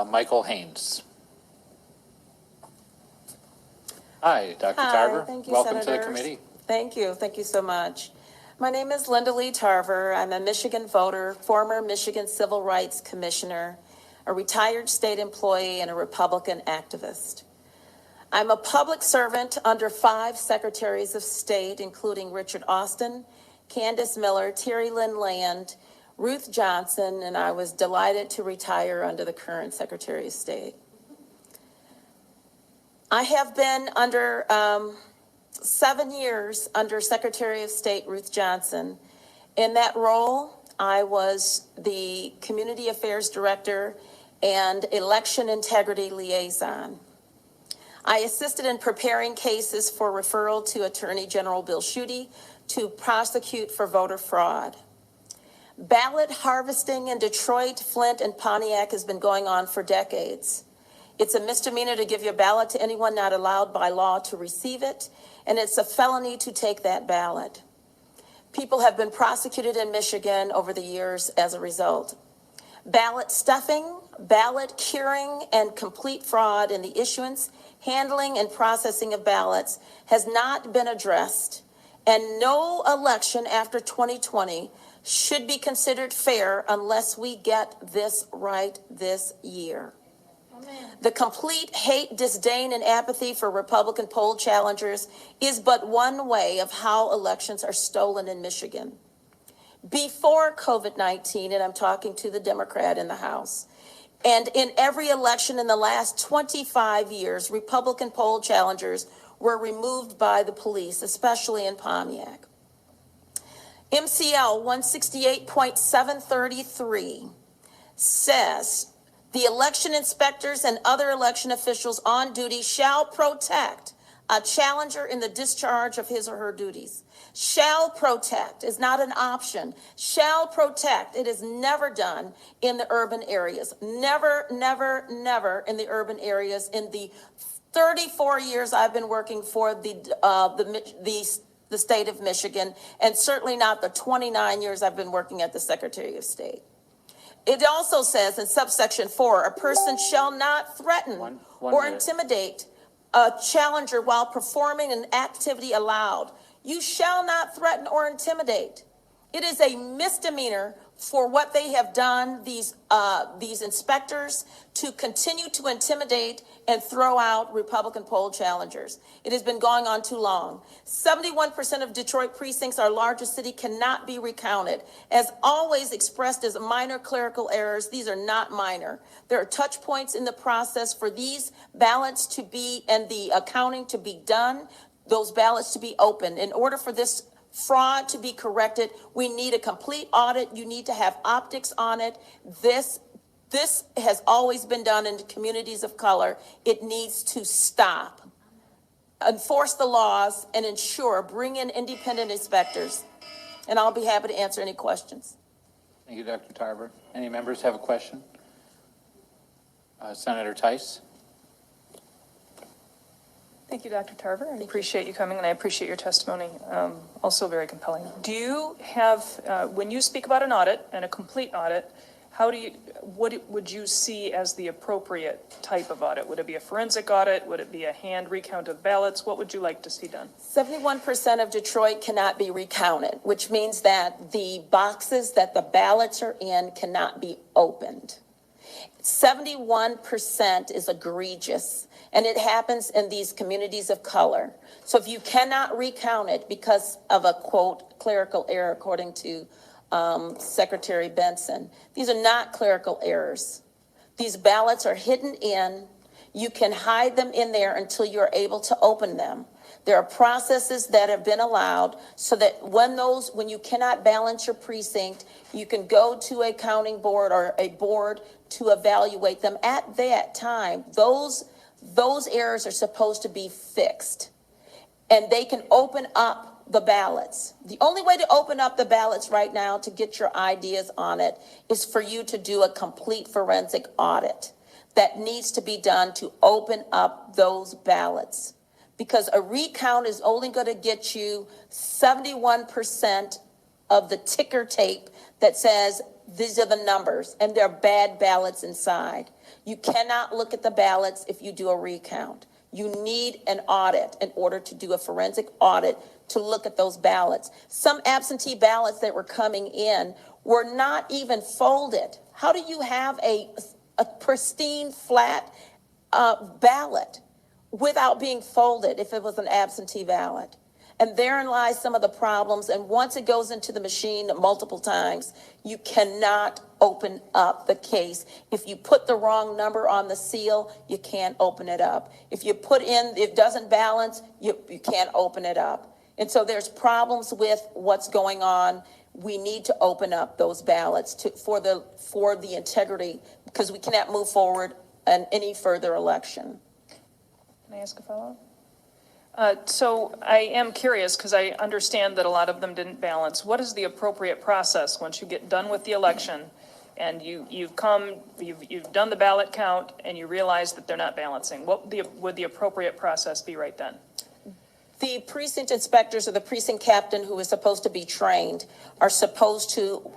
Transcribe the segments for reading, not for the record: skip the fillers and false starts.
Michael Haynes. Hi, Dr. Hi, Tarver. thank you, Welcome Senators. to the committee. Thank you so much. My name is Linda Lee Tarver. I'm a Michigan voter, former Michigan Civil Rights Commissioner, a retired state employee, and a Republican activist. I'm a public servant under 5 secretaries of state, including Richard Austin, Candace Miller, Terry Lynn Land, Ruth Johnson, and I was delighted to retire under the current Secretary of State. I have been under 7 years under Secretary of State Ruth Johnson. In that role, I was the Community Affairs Director and Election Integrity Liaison. I assisted in preparing cases for referral to Attorney General Bill Schuette to prosecute for voter fraud. Ballot harvesting in Detroit, Flint, and Pontiac has been going on for decades. It's a misdemeanor to give your ballot to anyone not allowed by law to receive it, and it's a felony to take that ballot. People have been prosecuted in Michigan over the years as a result. Ballot stuffing, ballot curing, and complete fraud in the issuance, handling, and processing of ballots has not been addressed, and no election after 2020 should be considered fair unless we get this right this year. Amen. The complete hate, disdain, and apathy for Republican poll challengers is but one way of how elections are stolen in Michigan. Before COVID-19, and I'm talking to the Democrat in the House, and in every election in the last 25 years, Republican poll challengers were removed by the police, especially in Pontiac. MCL 168.733 says, the election inspectors and other election officials on duty shall protect a challenger in the discharge of his or her duties. Shall protect is not an option. Shall protect. It is never done in the urban areas. Never, never, never in the urban areas. In the 34 years I've been working for the state of Michigan, and certainly not the 29 years I've been working at the Secretary of State. It also says in subsection 4, a person shall not threaten or intimidate a challenger while performing an activity allowed. You shall not threaten or intimidate. It is a misdemeanor for what they have done, these inspectors, to continue to intimidate and throw out Republican poll challengers. It has been going on too long. 71% of Detroit precincts, our largest city, cannot be recounted. As always expressed as minor clerical errors, these are not minor. There are touch points in the process for these ballots to be, and the accounting to be done, those ballots to be opened. In order for this fraud to be corrected, we need a complete audit. You need to have optics on it. This has always been done in communities of color. It needs to stop. Enforce the laws and bring in independent inspectors. And I'll be happy to answer any questions. Thank you, Dr. Tarver. Any members have a question? Senator Tice. Thank you, Dr. Tarver. I appreciate you coming, and I appreciate your testimony. Also very compelling. Do you have, when you speak about an audit and a complete audit, what would you see as the appropriate type of audit? Would it be a forensic audit? Would it be a hand recount of ballots? What would you like to see done? 71% of Detroit cannot be recounted, which means that the boxes that the ballots are in cannot be opened. 71% is egregious, and it happens in these communities of color. So if you cannot recount it because of a, quote, clerical error, according to Secretary Benson, these are not clerical errors. These ballots are hidden in. You can hide them in there until you're able to open them. There are processes that have been allowed so that when you cannot balance your precinct, you can go to a counting board or a board to evaluate them. At that time, those errors are supposed to be fixed, and they can open up the ballots. The only way to open up the ballots right now to get your ideas on it is for you to do a complete forensic audit that needs to be done to open up those ballots. Because a recount is only going to get you 71% of the ticker tape that says these are the numbers, and there are bad ballots inside. You cannot look at the ballots if you do a recount. You need an audit in order to do a forensic audit to look at those ballots. Some absentee ballots that were coming in were not even folded. How do you have a pristine, flat ballot without being folded if it was an absentee ballot? And therein lies some of the problems. And once it goes into the machine multiple times, you cannot open up the case. If you put the wrong number on the seal, you can't open it up. If you put in, it doesn't balance, you can't open it up. And so there's problems with what's going on. We need to open up those ballots for the integrity, because we cannot move forward in any further election. Can I ask a follow-up? So I am curious, because I understand that a lot of them didn't balance. What is the appropriate process once you get done with the election and you've done the ballot count and you realize that they're not balancing? What would the appropriate process be right then? The precinct inspectors or the precinct captain, who is supposed to be trained, are supposed to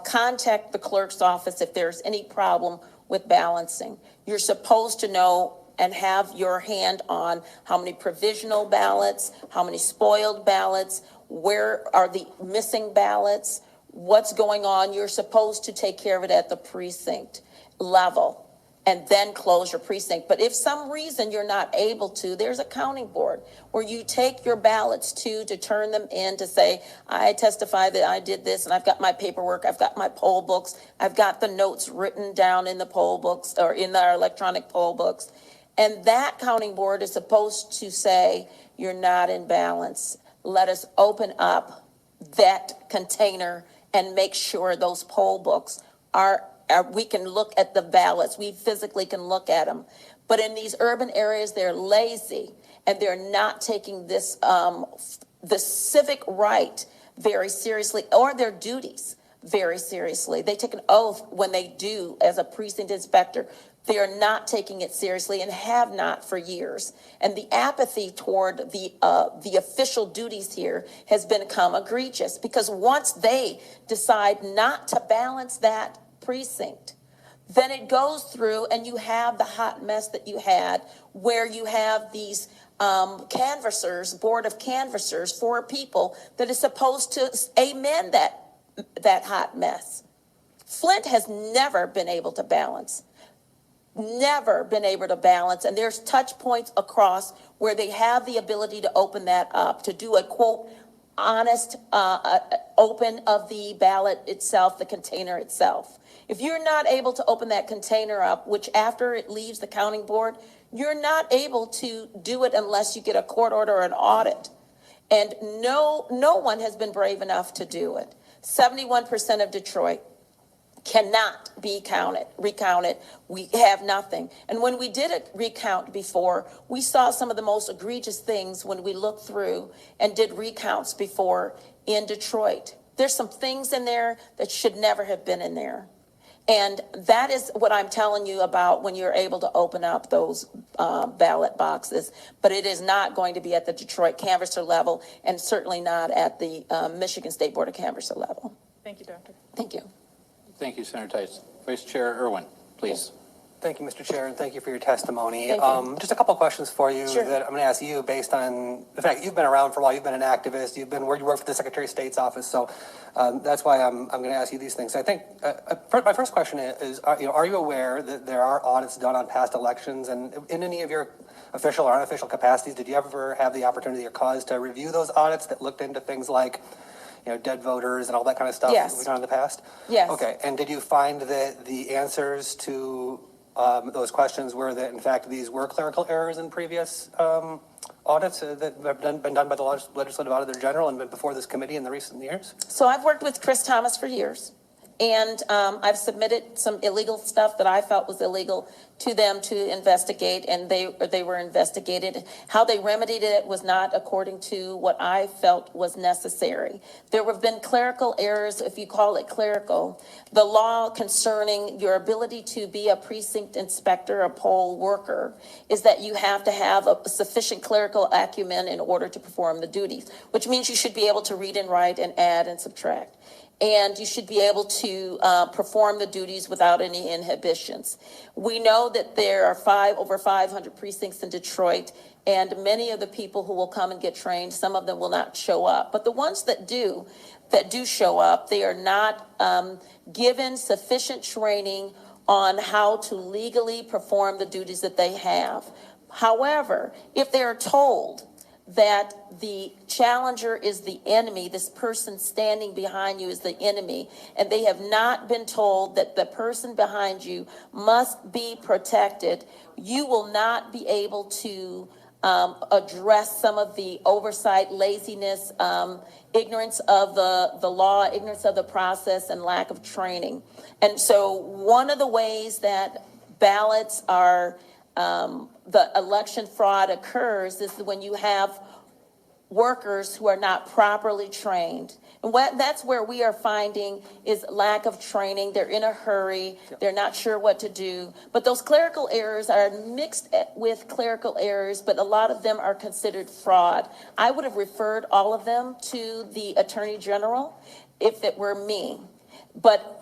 contact the clerk's office if there's any problem with balancing. You're supposed to know and have your hand on how many provisional ballots, how many spoiled ballots, where are the missing ballots, what's going on. You're supposed to take care of it at the precinct level and then close your precinct. But if some reason you're not able to, there's a counting board where you take your ballots to turn them in to say, I testify that I did this and I've got my paperwork, I've got my poll books, I've got the notes written down in the poll books or in our electronic poll books. And that counting board is supposed to say, you're not in balance. Let us open up that container and make sure those poll books we can look at the ballots. We physically can look at them. But in these urban areas, they're lazy and they're not taking this, the civic right very seriously, or their duties very seriously. They take an oath when they do as a precinct inspector. They are not taking it seriously and have not for years. And the apathy toward the official duties here has become egregious, because once they decide not to balance that precinct, then it goes through and you have the hot mess that you had, where you have these canvassers, board of canvassers, for people that is supposed to amend that hot mess. Flint has never been able to balance. Never been able to balance, and there's touch points across where they have the ability to open that up, to do a quote honest open of the ballot itself, the container itself. If you're not able to open that container up, which after it leaves the counting board, you're not able to do it unless you get a court order or an audit. And no one has been brave enough to do it. 71% of Detroit cannot be recounted. We have nothing. And when we did a recount before, we saw some of the most egregious things when we looked through and did recounts before in Detroit. There's some things in there that should never have been in there. And that is what I'm telling you about when you're able to open up those ballot boxes. But it is not going to be at the Detroit canvasser level, and certainly not at the Michigan State Board of Canvasser level. Thank you, Doctor. Thank you. Thank you, Senator Tice. Vice Chair Irwin, please. Thank you, Mr. Chair, and thank you for your testimony. Thank you. Just a couple of questions for you Sure. that I'm going to ask you based on the fact that you've been around for a while. You've been an activist. You work for the Secretary of State's office, so that's why I'm going to ask you these things. I think my first question is, are you aware that there are audits done on past elections, and in any of your official or unofficial capacities, did you ever have the opportunity or cause to review those audits that looked into things like, dead voters and all that kind of stuff Yes. that we've done in the past? Yes. Okay, and did you find that the answers to those questions were that, in fact, these were clerical errors in previous audits that have been done by the Legislative Auditor General and been before this committee in the recent years? So I've worked with Chris Thomas for years, and I've submitted some illegal stuff that I felt was illegal to them to investigate, and they were investigated. How they remedied it was not according to what I felt was necessary. There have been clerical errors, if you call it clerical. The law concerning your ability to be a precinct inspector, a poll worker, is that you have to have a sufficient clerical acumen in order to perform the duties, which means you should be able to read and write and add and subtract. and you should be able to perform the duties without any inhibitions. We know that there are over 500 precincts in Detroit, and many of the people who will come and get trained, some of them will not show up. But the ones that do show up, they are not given sufficient training on how to legally perform the duties that they have. However, if they are told that the challenger is the enemy, this person standing behind you is the enemy, and they have not been told that the person behind you must be protected, you will not be able to address some of the oversight, laziness, ignorance of the law, ignorance of the process, and lack of training. And so one of the ways that ballots are, the election fraud occurs is when you have workers who are not properly trained. And that's where we are finding is lack of training. They're in a hurry. They're not sure what to do. But those clerical errors are mixed with clerical errors, but a lot of them are considered fraud. I would have referred all of them to the Attorney General if it were me. But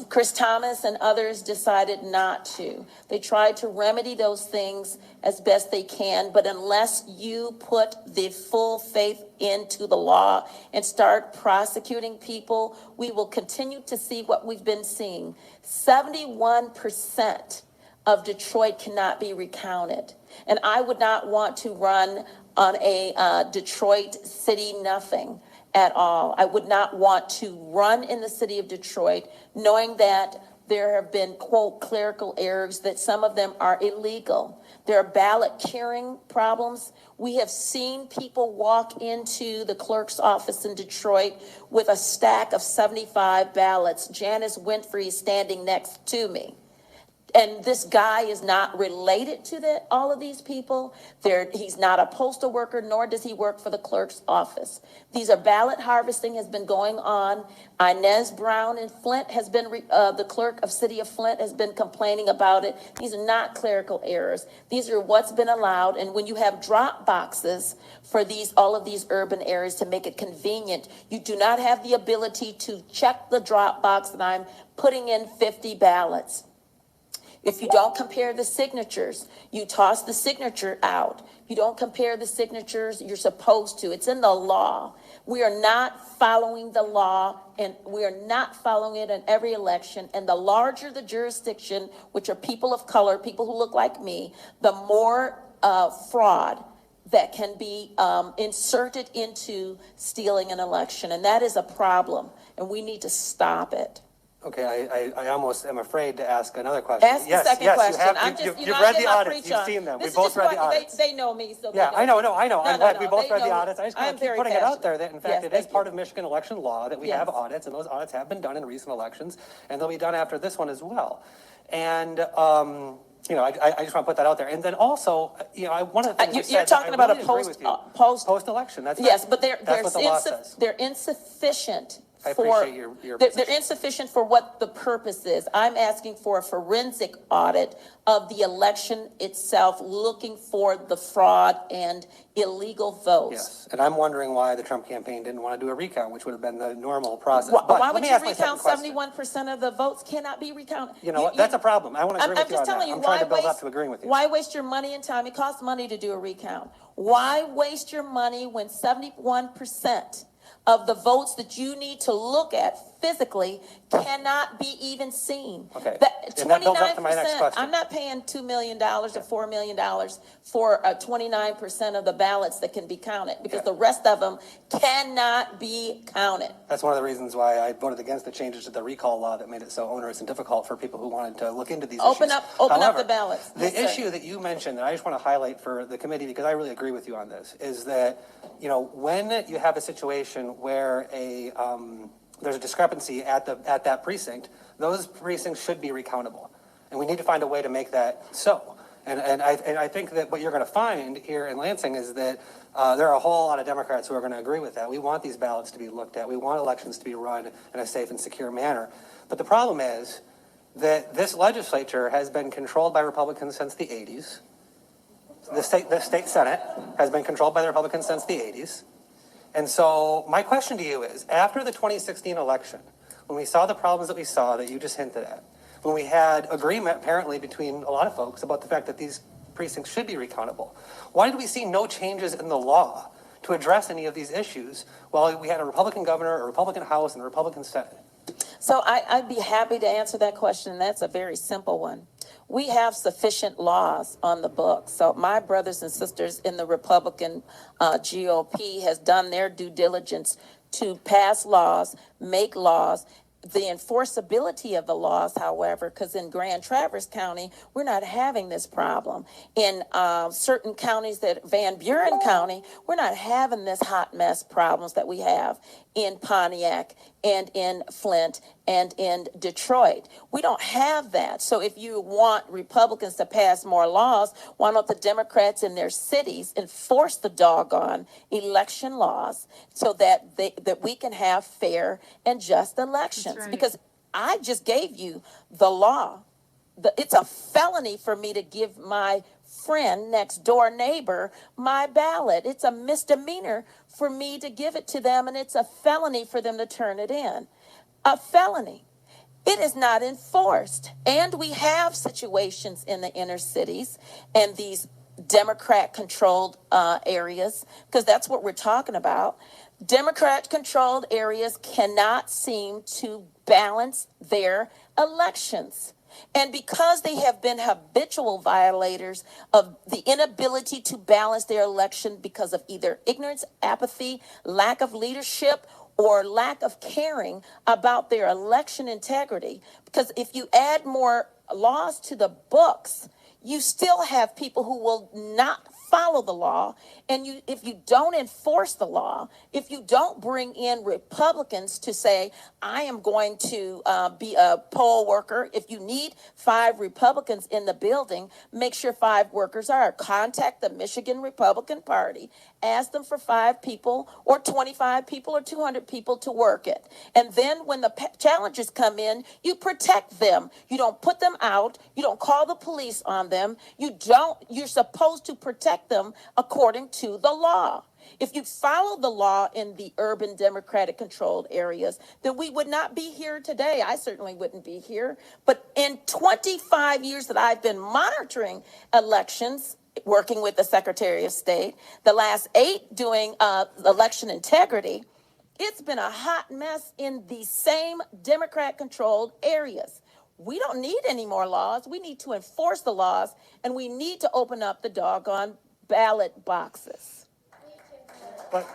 Chris Thomas and others decided not to. They tried to remedy those things as best they can, but unless you put the full faith into the law and start prosecuting people, we will continue to see what we've been seeing. 71% of Detroit cannot be recounted. And I would not want to run on a Detroit city nothing at all. I would not want to run in the city of Detroit knowing that there have been, quote, clerical errors, that some of them are illegal. There are ballot curing problems. We have seen people walk into the clerk's office in Detroit with a stack of 75 ballots. Janice Winfrey is standing next to me. And this guy is not related to all of these people. He's not a postal worker, nor does he work for the clerk's office. These are ballot harvesting has been going on. Inez Brown in Flint has been, the clerk of City of Flint has been complaining about it. These are not clerical errors. These are what's been allowed. And when you have drop boxes for all of these urban areas to make it convenient, you do not have the ability to check the drop box that I'm putting in 50 ballots. If you don't compare the signatures, you toss the signature out. You don't compare the signatures, you're supposed to. It's in the law. We are not following the law, and we are not following it in every election. And the larger the jurisdiction, which are people of color, people who look like me, the more fraud that can be inserted into stealing an election. And that is a problem, and we need to stop it. Okay, I almost am afraid to ask another question. Ask the second question. You've read the audits, you've seen them. We both read the audits. They know me, so yeah, I know. I'm glad we both read the know. audits. I just want to keep putting it out there that, in fact, it is part of Michigan election law that we have audits, and those audits have been done in recent elections, and they'll be done after this one as well. And, you know, I just want to put that out there. And then also, you know, one of the things you're talking about a post-election. That's yes, right. but That's what the law says. they're insufficient. I appreciate your They're insufficient for what the purpose is. I'm asking for a forensic audit of the election itself, looking for the fraud and illegal votes. Yes, and I'm wondering why the Trump campaign didn't want to do a recount, which would have been the normal process. Why would you recount 71% of the votes cannot be recounted? You know what? That's a problem. I want to agree with you on that. I'm trying to build up to agreeing with you. Why waste your money and time? It costs money to do a recount. Why waste your money when 71% of the votes that you need to look at physically cannot be even seen? Okay. And that builds up to my next question. I'm not paying $2 million or $4 million for 29% of the ballots that can be counted, because the rest of them cannot be counted. That's one of the reasons why I voted against the changes to the recall law that made it so onerous and difficult for people who wanted to look into these issues. Open up the ballots. The issue that you mentioned, that I just want to highlight for the committee, because I really agree with you on this, is that, you know, when you have a situation where there's a discrepancy at that precinct, those precincts should be recountable. And we need to find a way to make that so. And I think that what you're going to find here in Lansing is that there are a whole lot of Democrats who are going to agree with that. We want these ballots to be looked at. We want elections to be run in a safe and secure manner. But the problem is that this legislature has been controlled by Republicans since the 80s. The state Senate has been controlled by the Republicans since the 80s. And so my question to you is, after the 2016 election, when we saw the problems that we saw that you just hinted at, when we had agreement apparently between a lot of folks about the fact that these precincts should be recountable, why did we see no changes in the law to address any of these issues while we had a Republican governor, a Republican House, and a Republican Senate? So I'd be happy to answer that question, and that's a very simple one. We have sufficient laws on the books. So my brothers and sisters in the Republican GOP has done their due diligence to pass laws, make laws. The enforceability of the laws, however, because in Grand Traverse County, we're not having this problem. In certain counties that Van Buren County, we're not having this hot mess problems that we have in Pontiac and in Flint and in Detroit. We don't have that. So if you want Republicans to pass more laws, why don't the Democrats in their cities enforce the doggone election laws so that that we can have fair and just elections? right. Because I just gave you the law. It's a felony for me to give my friend, next door neighbor, my ballot. It's a misdemeanor for me to give it to them, and it's a felony for them to turn it in. A felony. It is not enforced. And we have situations in the inner cities and these Democrat-controlled areas, because that's what we're talking about. Democrat-controlled areas cannot seem to balance their elections. And because they have been habitual violators of the inability to balance their election because of either ignorance, apathy, lack of leadership, or lack of caring about their election integrity. Because if you add more laws to the books, you still have people who will not follow the law. And if you don't enforce the law, if you don't bring in Republicans to say, I am going to be a poll worker, if you need 5 Republicans in the building, make sure 5 workers are. Contact the Michigan Republican Party. Ask them for 5 people or 25 people or 200 people to work it. And then when the challengers come in, you protect them. You don't put them out. You don't call the police on them. You're supposed to protect them according to the law. If you follow the law in the urban Democratic controlled areas, then we would not be here today. I certainly wouldn't be here. But in 25 years that I've been monitoring elections, working with the Secretary of State, the last 8 doing election integrity, it's been a hot mess in the same Democrat-controlled areas. We don't need any more laws. We need to enforce the laws, and we need to open up the doggone ballot boxes. But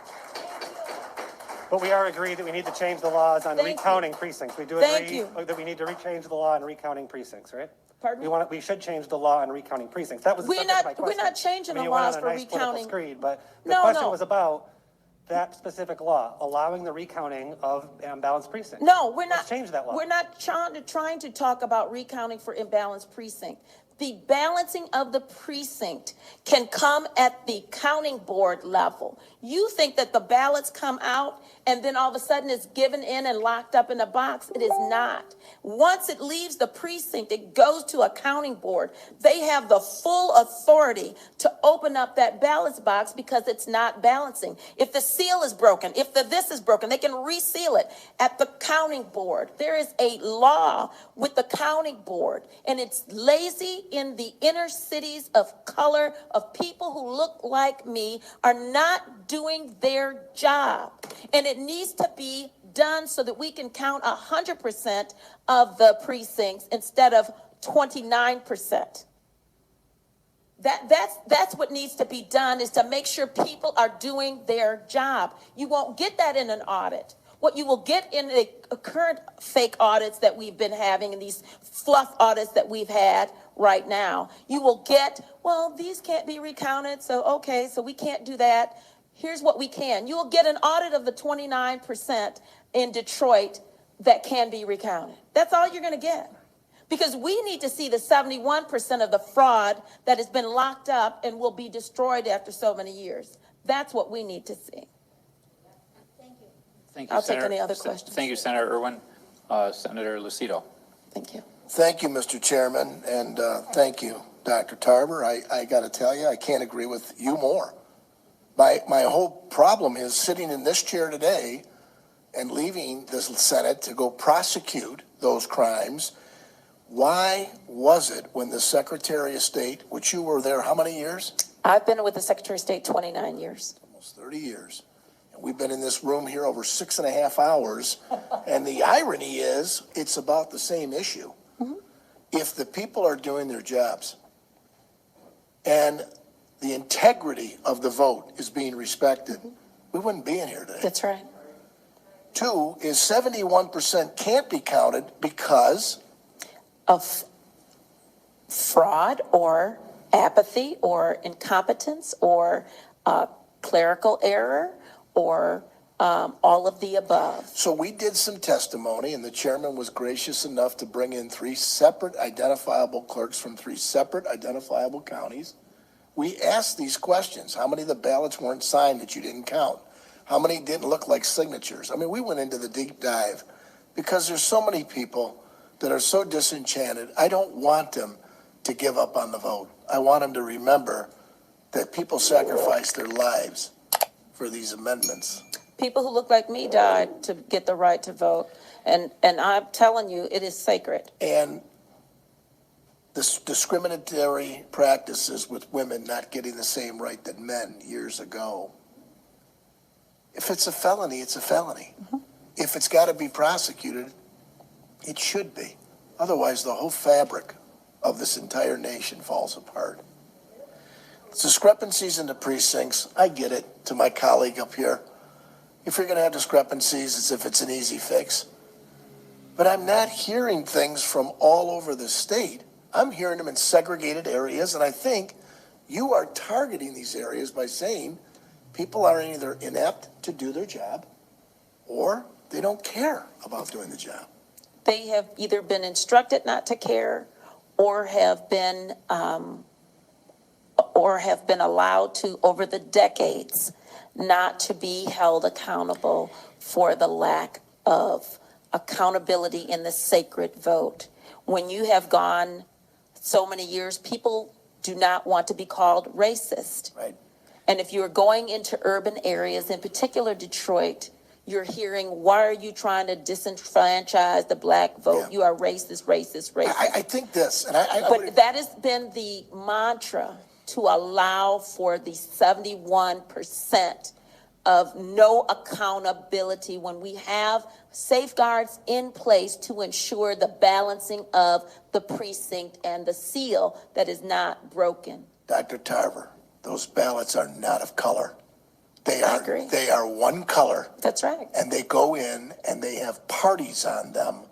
we are agreed that we need to change the laws on Thank you. recounting precincts. We do Thank agree you. that we need to change the law on recounting precincts, right? Pardon me? We should change the law on recounting precincts. That was the We're subject of my not- question. we're not changing the You went laws on a for nice political recounting. screed, but the No, question no. was about that specific law, allowing the recounting of imbalanced precincts. No, we're not. Let's change that law. We're not trying to talk about recounting for imbalanced precinct. The balancing of the precinct can come at the counting board level. You think that the ballots come out and then all of a sudden it's given in and locked up in a box. It is not. Once it leaves the precinct, it goes to a counting board. They have the full authority to open up that ballot box because it's not balancing. If the seal is broken, if this is broken, they can reseal it at the counting board. There is a law with the counting board, and it's lazy in the inner cities of color, of people who look like me, are not doing their job. And it needs to be done so that we can count 100% of the precincts instead of 29%. That's what needs to be done, is to make sure people are doing their job. You won't get that in an audit. What you will get in the current fake audits that we've been having and these fluff audits that we've had right now, you will get, well, these can't be recounted, so okay, so we can't do that. Here's what we can. You will get an audit of the 29% in Detroit that can be recounted. That's all you're going to get. Because we need to see the 71% of the fraud that has been locked up and will be destroyed after so many years. That's what we need to see. Thank you, I'll take Senator. any other questions. Thank you, Senator Irwin. Senator Lucido. Thank you. Thank you, Mr. Chairman, and thank you, Dr. Tarver. I got to tell you, I can't agree with you more. My whole problem is sitting in this chair today and leaving the Senate to go prosecute those crimes. Why was it when the Secretary of State, which you were there how many years? I've been with the Secretary of State 29 years. Almost 30 years. And we've been in this room here over 6.5 hours. And the irony is, it's about the same issue. If the people are doing their jobs and the integrity of the vote is being respected, we wouldn't be in here today. That's right. Two is 71% can't be counted because Of fraud or apathy or incompetence or clerical error or all of the above. So we did some testimony, and the chairman was gracious enough to bring in 3 separate identifiable clerks from 3 separate identifiable counties. We asked these questions. How many of the ballots weren't signed that you didn't count? How many didn't look like signatures? I mean, we went into the deep dive because there's so many people that are so disenchanted. I don't want them to give up on the vote. I want them to remember that people sacrificed their lives for these amendments. People who look like me died to get the right to vote. And I'm telling you, it is sacred. And this discriminatory practices with women not getting the same right that men years ago. If it's a felony, it's a felony. If it's got to be prosecuted, it should be. Otherwise, the whole fabric of this entire nation falls apart. Discrepancies in the precincts, I get it, to my colleague up here. If you're going to have discrepancies, it's if it's an easy fix. But I'm not hearing things from all over the state. I'm hearing them in segregated areas, and I think you are targeting these areas by saying people are either inept to do their job or they don't care about doing the job. They have either been instructed not to care or have been allowed to, over the decades, not to be held accountable for the lack of accountability in the sacred vote. When you have gone so many years, people do not want to be called racist. Right. And if you're going into urban areas, in particular Detroit, you're hearing, why are you trying to disenfranchise the black vote? Yeah. You are racist, racist, racist. I think this, and But that has been the mantra to allow for the 71% of no accountability when we have safeguards in place to ensure the balancing of the precinct and the seal that is not broken. Dr. Tarver, those ballots are not of color. I agree. They are one color. That's right. And they go in and they have parties on them.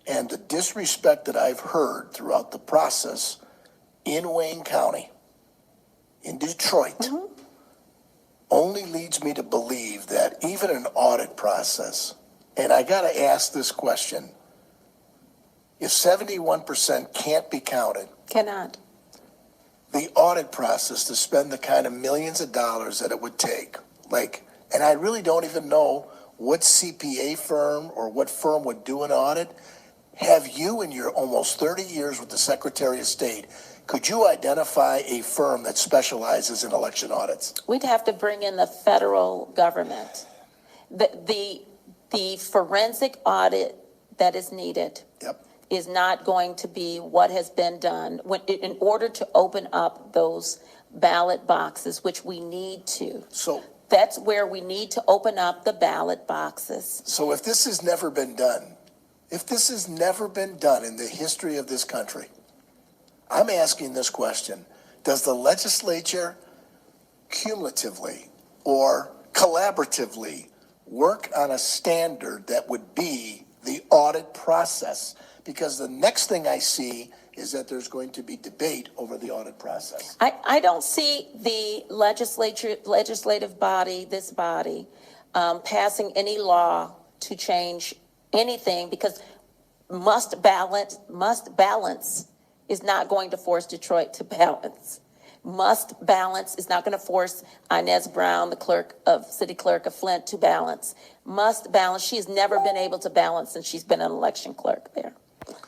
And the disrespect that I've heard throughout the process in Wayne County, in Detroit, only leads me to believe that even an audit process, and I got to ask this question, if 71% can't be counted, Cannot. the audit process to spend the kind of millions of dollars that it would take, and I really don't even know what CPA firm or what firm would do an audit. Have you, in your almost 30 years with the Secretary of State, could you identify a firm that specializes in election audits? We'd have to bring in the federal government. The forensic audit that is needed Yep. is not going to be what has been done in order to open up those ballot boxes, which we need to. So That's where we need to open up the ballot boxes. if this has never been done, if this has never been done in the history of this country, I'm asking this question. Does the legislature cumulatively or collaboratively work on a standard that would be the audit process? Because the next thing I see is that there's going to be debate over the audit process. I don't see the legislative body, this body, passing any law to change anything, because must balance is not going to force Detroit to balance. Must balance is not going to force Inez Brown, the city clerk of Flint, to balance. Must balance. She has never been able to balance since she's been an election clerk there.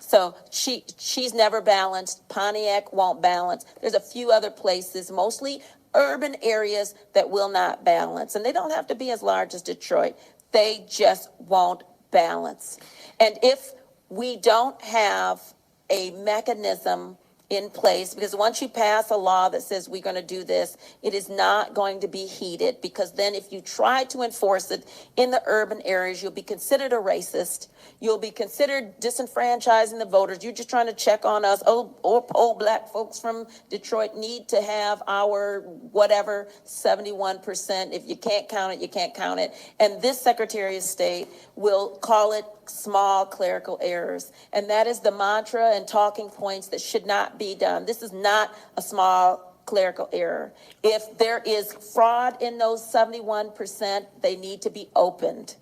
So she's never balanced. Pontiac won't balance. There's a few other places, mostly urban areas, that will not balance. And they don't have to be as large as Detroit. They just won't balance. And if we don't have a mechanism in place, because once you pass a law that says we're going to do this, it is not going to be heeded, because then if you try to enforce it in the urban areas, you'll be considered a racist. You'll be considered disenfranchising the voters. You're just trying to check on us. Oh, black folks from Detroit need to have our whatever 71%. If you can't count it, you can't count it. And this Secretary of State will call it small clerical errors. And that is the mantra and talking points that should not be done. This is not a small clerical error. If there is fraud in those 71%, they need to be opened.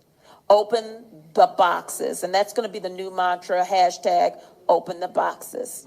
Open the boxes. And that's going to be the new mantra, hashtag open the boxes.